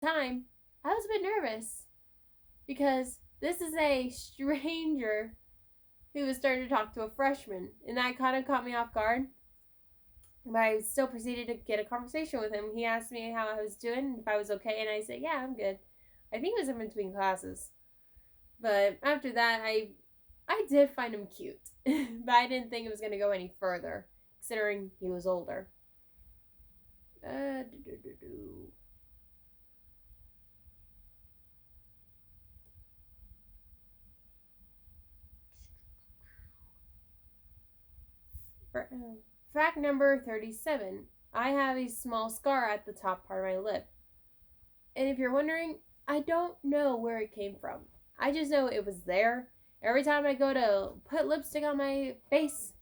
time, I was a bit nervous because this is a stranger who was starting to talk to a freshman, and that kind of caught me off guard. But I still proceeded to get a conversation with him. He asked me how I was doing, if I was okay, and I said, "Yeah, I'm good." I think it was in between classes. But after that, I did find him cute, but I didn't think it was gonna go any further, considering he was older. Uh, do, do, do, do. Fact number 37. I have a small scar at the top part of my lip. And if you're wondering, I don't know where it came from. I just know it was there. Every time I go to put lipstick on my face,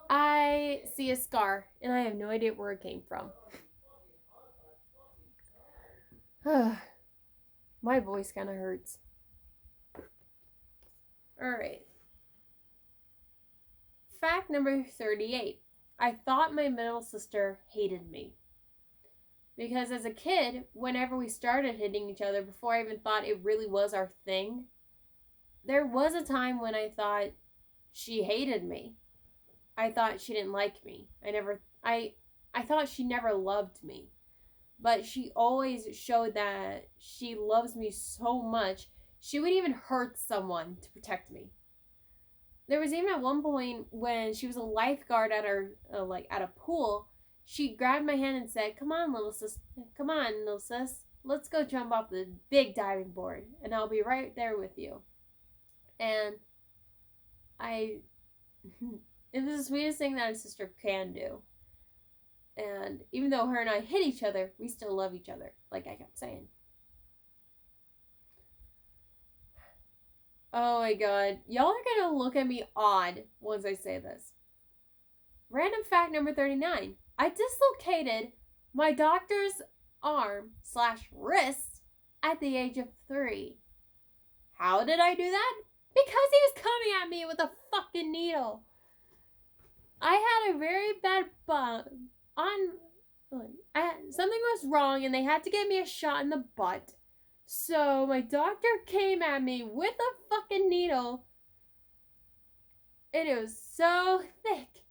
I see a scar, and I have no idea where it came from. My voice kind of hurts. Alright. Fact number 38. I thought my middle sister hated me. Because as a kid, whenever we started hitting each other, before I even thought it really was our thing, there was a time when I thought she hated me. I thought she didn't like me. I thought she never loved me. But she always showed that she loves me so much, she would even hurt someone to protect me. There was even at one point when she was a lifeguard at our at a pool. She grabbed my hand and said, "Come on, little sis. Come on, little sis. Let's go jump off the big diving board, and I'll be right there with you." And it was the sweetest thing that a sister can do. And even though her and I hit each other, we still love each other, like I kept saying. Oh my god. Y'all are gonna look at me odd once I say this. Random fact number 39. I dislocated my doctor's arm/wrist at the age of 3. How did I do that? Because he was coming at me with a fucking needle. I had a very bad bump on. Something was wrong and they had to give me a shot in the butt. So my doctor came at me with a fucking needle, and it was so thick.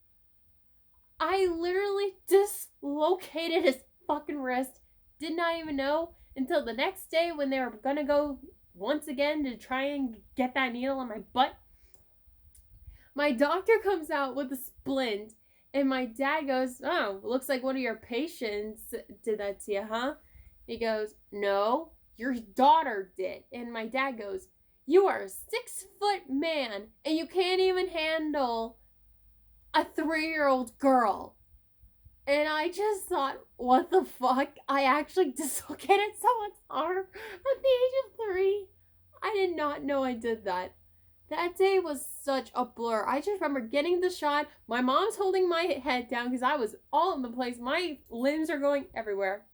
I literally dislocated his fucking wrist. Did not even know until the next day when they were gonna go once again to try and get that needle in my butt. My doctor comes out with a splint, and my dad goes, "Oh, looks like one of your patients did that to you, huh?" He goes, "No, your daughter did." And my dad goes, "You are a 6-foot man, and you can't even handle a 3-year-old girl." And I just thought, what the fuck? I actually dislocated someone's arm at the age of 3. I did not know I did that. That day was such a blur. I just remember getting the shot. My mom's holding my head down because I was all in the place. My limbs are going everywhere.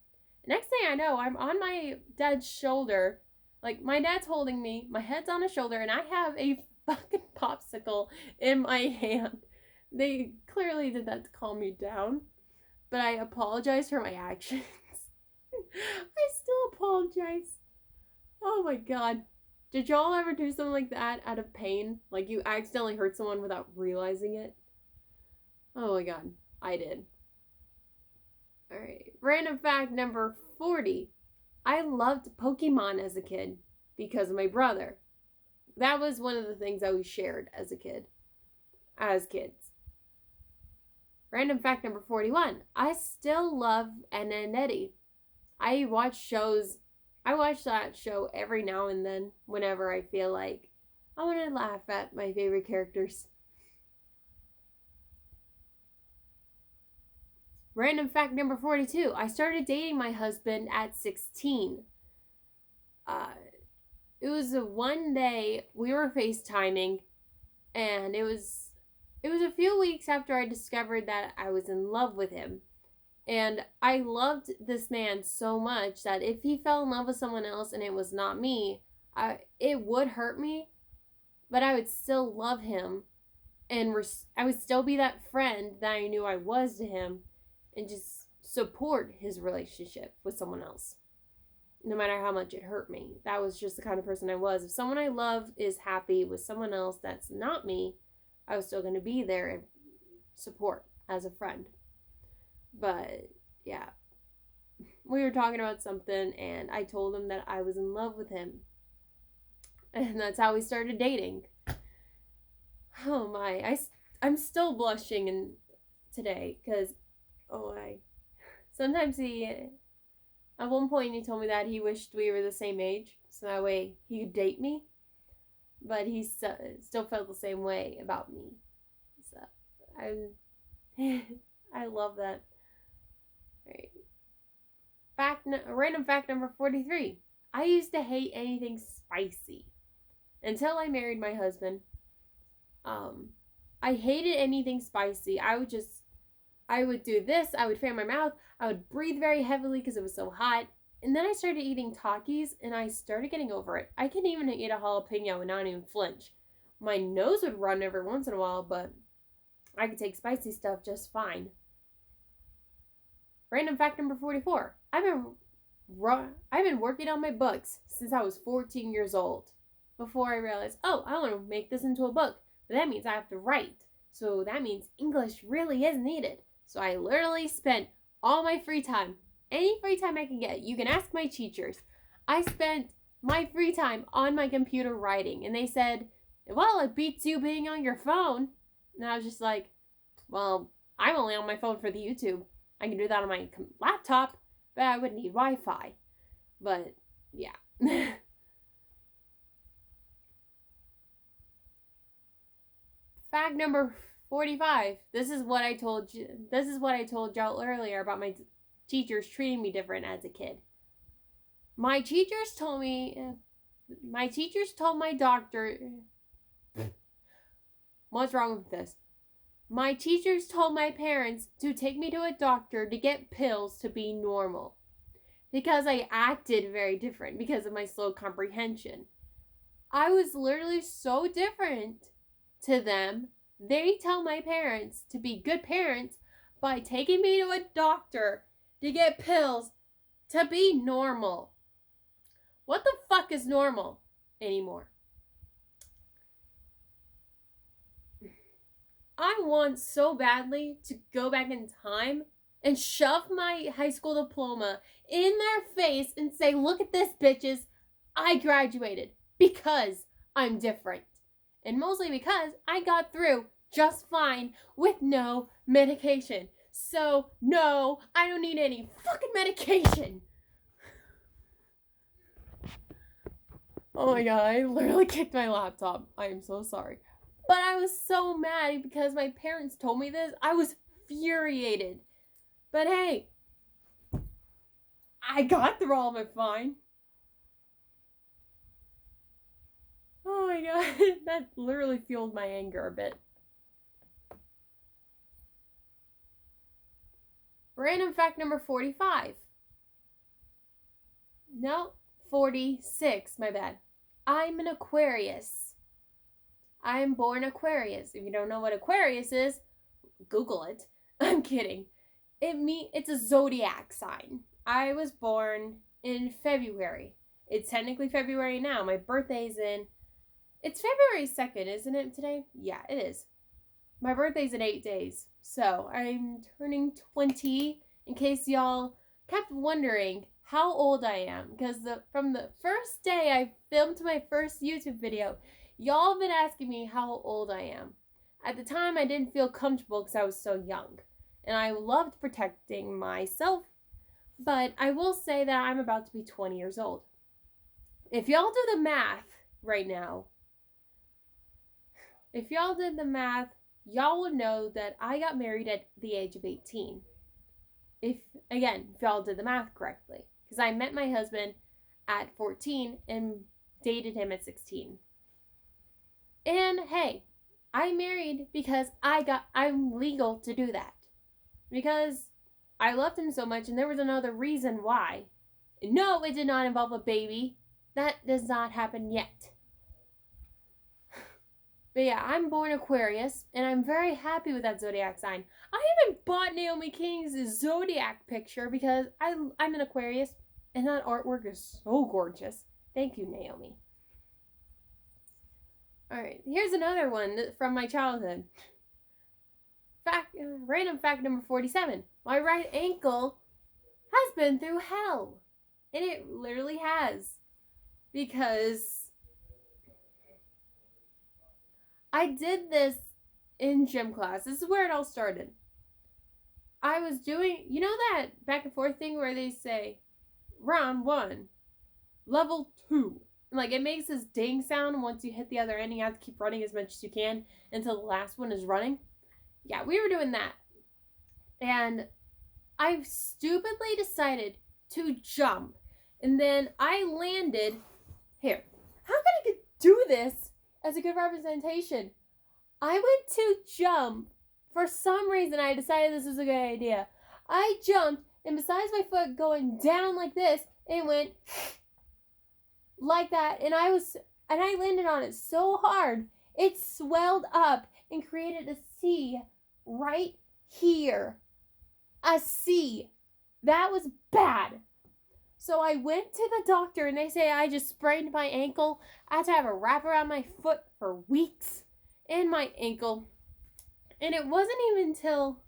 Next thing I know, I'm on my dad's shoulder. Like, my dad's holding me. My head's on his shoulder, and I have a fucking popsicle in my hand. They clearly did that to calm me down. But I apologize for my actions. I still apologize. Oh my god. Did y'all ever do something like that out of pain? Like you accidentally hurt someone without realizing it? Oh my god. I did. Alright. Random fact number 40. I loved Pokemon as a kid because of my brother. That was one of the things that we shared as a kid. As kids. Random fact number 41. I still love Ed and Eddie. I watch that show every now and then whenever I feel like I want to laugh at my favorite characters. Random fact number 42. I started dating my husband at 16. It was one day we were FaceTiming, and it was a few weeks after I discovered that I was in love with him. And I loved this man so much that if he fell in love with someone else and it was not me, it would hurt me, but I would still love him, and I would still be that friend that I knew I was to him, and just support his relationship with someone else. no matter how much it hurt me. That was just the kind of person I was. If someone I love is happy with someone else that's not me, I was still going to be there and support as a friend. But yeah, we were talking about something and I told him that I was in love with him. And that's how we started dating. Oh my, I'm still blushing today because, sometimes at one point he told me that he wished we were the same age, so that way he could date me, but he still felt the same way about me. So, I love that. Right. Random fact number 43. I used to hate anything spicy. Until I married my husband, I hated anything spicy. I would do this, I would fan my mouth, I would breathe very heavily because it was so hot. And then I started eating Takis and I started getting over it. I could even eat a jalapeno and not even flinch. My nose would run every once in a while, but I could take spicy stuff just fine. Random fact number 44. I've been working on my books since I was 14 years old. Before I realized, I want to make this into a book. But that means I have to write. So that means English really is needed. So I literally spent all my free time, any free time I can get. You can ask my teachers. I spent my free time on my computer writing. And they said, well, it beats you being on your phone. And I was just like, well, I'm only on my phone for the YouTube. I can do that on my laptop, but I would need Wi-Fi. But yeah. Fact number 45. This is what I told y'all earlier about my teachers treating me different as a kid. My teachers told my doctor. What's wrong with this? My teachers told my parents to take me to a doctor to get pills to be normal. Because I acted very different because of my slow comprehension. I was literally so different to them. They tell my parents to be good parents by taking me to a doctor to get pills to be normal. What the fuck is normal anymore? I want so badly to go back in time and shove my high school diploma in their face and say, look at this, bitches. I graduated because I'm different. And mostly because I got through just fine with no medication. So, no, I don't need any fucking medication. Oh my god, I literally kicked my laptop. I am so sorry. But I was so mad because my parents told me this. I was infuriated. But hey, I got through all of it fine. Oh my god, that literally fueled my anger a bit. Random fact number 45. No, 46, my bad. I'm an Aquarius. I am born Aquarius. If you don't know what Aquarius is, Google it. I'm kidding. It's a zodiac sign. I was born in February. It's technically February now. My birthday's it's February 2nd, isn't it today? Yeah, it is. My birthday's in 8 days. So I'm turning 20, in case y'all kept wondering how old I am. Because from the first day I filmed my first YouTube video, y'all have been asking me how old I am. At the time, I didn't feel comfortable because I was so young. And I loved protecting myself. But I will say that I'm about to be 20 years old. If y'all do the math right now, y'all would know that I got married at the age of 18. If y'all did the math correctly. Because I met my husband at 14 and dated him at 16. And hey, I married because I'm legal to do that. Because I loved him so much and there was another reason why. No, it did not involve a baby. That does not happen yet. But yeah, I'm born Aquarius and I'm very happy with that zodiac sign. I even bought Naomi King's zodiac picture because I'm an Aquarius. And that artwork is so gorgeous. Thank you, Naomi. Alright, here's another one from my childhood. Random fact number 47. My right ankle has been through hell. And it literally has. Because I did this in gym class. This is where it all started. I was doing, you know that back and forth thing where they say, round 1, level 2. Like, it makes this ding sound once you hit the other end. You have to keep running as much as you can until the last one is running. Yeah, we were doing that. And I stupidly decided to jump. And then I landed here. How can I do this as a good representation? I went to jump. For some reason, I decided this was a good idea. I jumped, and besides my foot going down like this, it went like that. And I landed on it so hard, it swelled up and created a C right here. A C. That was bad. So I went to the doctor and they say I just sprained my ankle. I had to have a wrap around my foot for weeks and my ankle. And it wasn't even until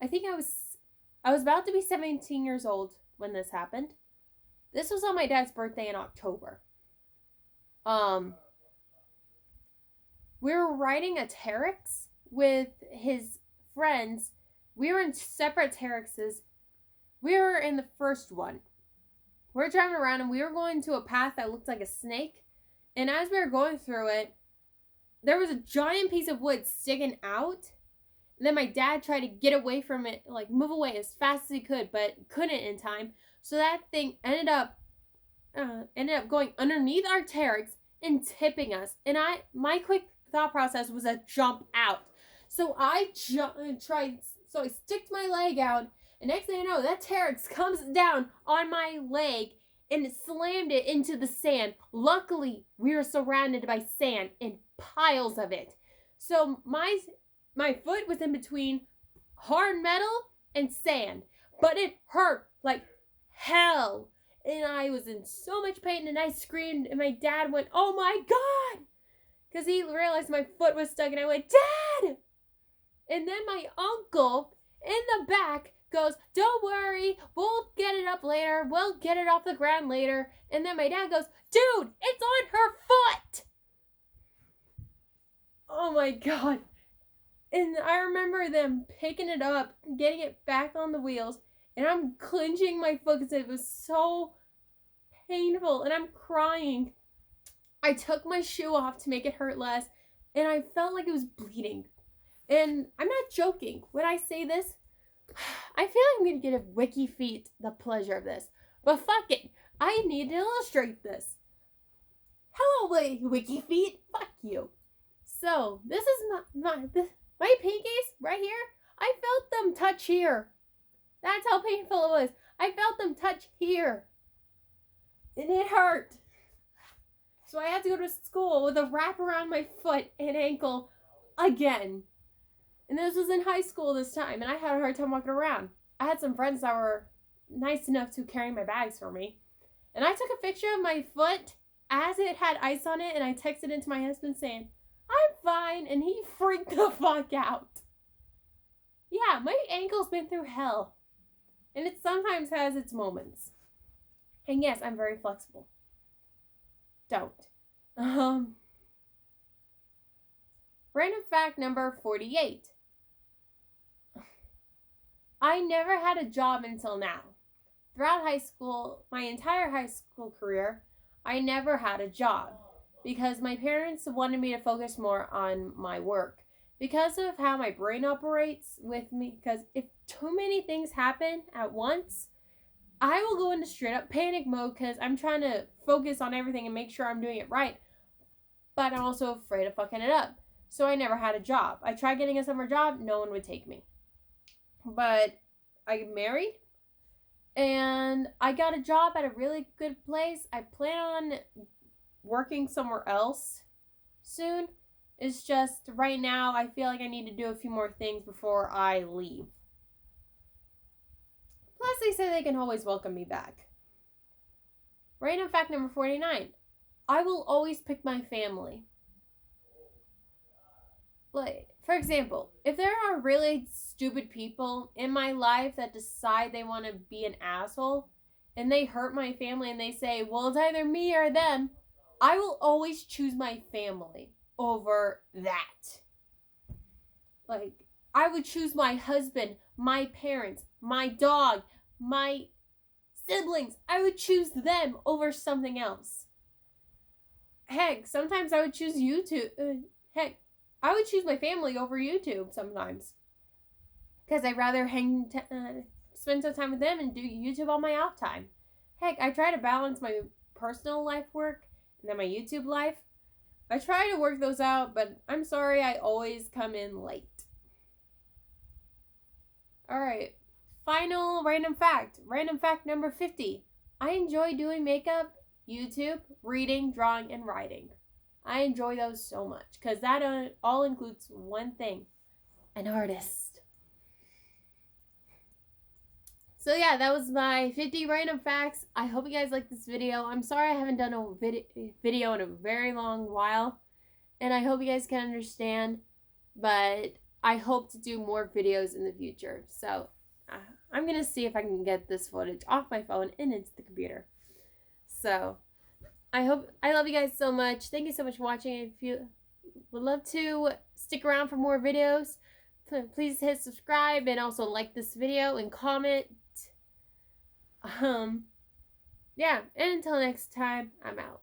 I think I was about to be 17 years old when this happened. This was on my dad's birthday in October. We were riding a Terex with his friends. We were in separate Terexes. We were in the first one. We were driving around and we were going to a path that looked like a snake. And as we were going through it, there was a giant piece of wood sticking out. And then my dad tried to get away from it, like move away as fast as he could, but couldn't in time. So that thing ended up going underneath our Terex and tipping us. And my quick thought process was a jump out. So I sticked my leg out. And next thing I know, that Terex comes down on my leg and it slammed it into the sand. Luckily, we were surrounded by sand and piles of it. So my foot was in between hard metal and sand. But it hurt like hell. And I was in so much pain and I screamed and my dad went, "Oh my God!" Because he realized my foot was stuck and I went, "Dad!" And then my uncle in the back goes, "Don't worry, we'll get it up later. We'll get it off the ground later." And then my dad goes, "Dude, it's on her foot!" Oh my God. And I remember them picking it up, getting it back on the wheels, and I'm clenching my foot because it was so painful, and I'm crying. I took my shoe off to make it hurt less, and I felt like it was bleeding. And I'm not joking when I say this. I feel like I'm going to give Wiki Feet the pleasure of this. But fuck it. I need to illustrate this. Hello, Wiki Feet. Fuck you. So, this is my pinkies right here. I felt them touch here. That's how painful it was. I felt them touch here. And it hurt. So I had to go to school with a wrap around my foot and ankle again. And this was in high school this time, and I had a hard time walking around. I had some friends that were nice enough to carry my bags for me. And I took a picture of my foot as it had ice on it, and I texted it to my husband saying, "I'm fine," and he freaked the fuck out. Yeah, my ankle's been through hell. And it sometimes has its moments. And yes, I'm very flexible. Don't. Random fact number 48. I never had a job until now. Throughout high school, my entire high school career, I never had a job because my parents wanted me to focus more on my work because of how my brain operates with me. Because if too many things happen at once, I will go into straight up panic mode because I'm trying to focus on everything and make sure I'm doing it right. But I'm also afraid of fucking it up. So I never had a job. I tried getting a summer job. No one would take me. But I got married. And I got a job at a really good place. I plan on working somewhere else soon. It's just right now I feel like I need to do a few more things before I leave. Plus they say they can always welcome me back. Random fact number 49. I will always pick my family. Like, for example, if there are really stupid people in my life that decide they want to be an asshole and they hurt my family and they say, well, it's either me or them, I will always choose my family over that. Like, I would choose my husband, my parents, my dog, my siblings. I would choose them over something else. Heck, sometimes I would choose YouTube. I would choose my family over YouTube sometimes. Because I'd rather spend some time with them and do YouTube on my off time. Heck, I try to balance my personal life work and then my YouTube life. I try to work those out, but I'm sorry I always come in late. Alright, final random fact. Random fact number 50. I enjoy doing makeup, YouTube, reading, drawing, and writing. I enjoy those so much because that all includes one thing: an artist. So yeah, that was my 50 random facts. I hope you guys liked this video. I'm sorry I haven't done a video in a very long while, and I hope you guys can understand, but I hope to do more videos in the future. So I'm going to see if I can get this footage off my phone and into the computer. So I love you guys so much. Thank you so much for watching. If you would love to stick around for more videos, please hit subscribe and also like this video and comment. Yeah, and until next time, I'm out.